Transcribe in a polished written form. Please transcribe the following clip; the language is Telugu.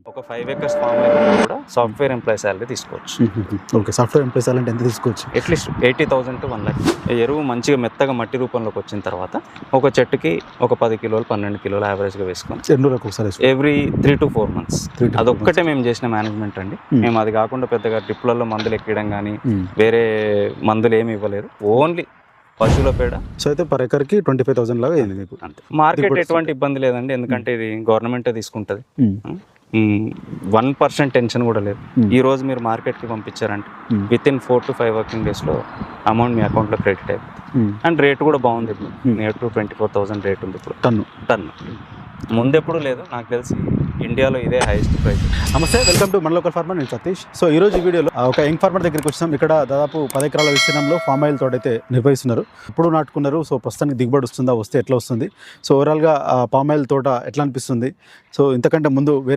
ఒక 5 acres ఫామ్ కూడా సాఫ్ట్వేర్ ఎంప్లాయీ శాలరీ తీసుకోవచ్చు. ఓకే, సాఫ్ట్వేర్ ఎంప్లాయీ శాలరీ ఎంత తీసుకోవచ్చు? At least 80,000 to 1 lakh. ఎరువు మంచిగా మెత్తగా మట్టి రూపంలోకి వచ్చిన తర్వాత ఒక చెట్టుకి ఒక 10 కిలోలు 12 కిలోలు యావరేజ్గా వేసుకొని ఎన్ని రోజులకు ఒకసారి ఎవ్రీ 3 to 4 months. అదొక్కటే మేము చేసిన మేనేజ్మెంట్ అండి. మేము అది కాకుండా పెద్దగా డ్రిప్లలో మందులు ఎక్కడం కానీ వేరే మందులు ఏమి ఇవ్వలేదు. ఓన్లీ పశువుల పేడ. సో అయితే పర్ ఎకర్కి 25,000 లాగా అయింది మీకు. అంతే. మార్కెట్ ఎటువంటి ఇబ్బంది లేదండి, ఎందుకంటే ఇది గవర్నమెంటే తీసుకుంటుంది. 1% టెన్షన్ కూడా లేదు. ఈ రోజు మీరు మార్కెట్కి పంపించారంటే విత్ ఇన్ 4 to 5 working daysలో అమౌంట్ మీ అకౌంట్లో క్రెడిట్ అయిపోతుంది. అండ్ రేట్ కూడా బాగుంది. ఇప్పుడు నియర్ టు 24,000 రేట్ ఉంది ఇప్పుడు టన్ను. ముందెప్పుడు లేదు, నాకు తెలిసి ఇండియాలో ఇదే హైయెస్ట్ ప్రైస్. నమస్తే, వెల్కమ్ టు మన లోకల్ ఫార్మర్. నేను సతీష్. సో ఈ రోజు ఈ వీడియోలో ఒక యంగ్ ఫార్మర్ దగ్గరికి వచ్చినాం. ఇక్కడ దాదాపు 10 ఎకరాల విస్తీర్ణంలో ఫామ్ ఆయిల్ తోట అయితే నిర్వహిస్తున్నారు. ఇప్పుడు నాటుకున్నారు. సో ప్రస్తుతానికి దిగుబడి వస్తుందా, వస్తే ఎట్లా వస్తుంది, సో ఓవరాల్గా పామ్ ఆయిల్ తోట ఎట్లా అనిపిస్తుంది, సో ఇంతకంటే ముందు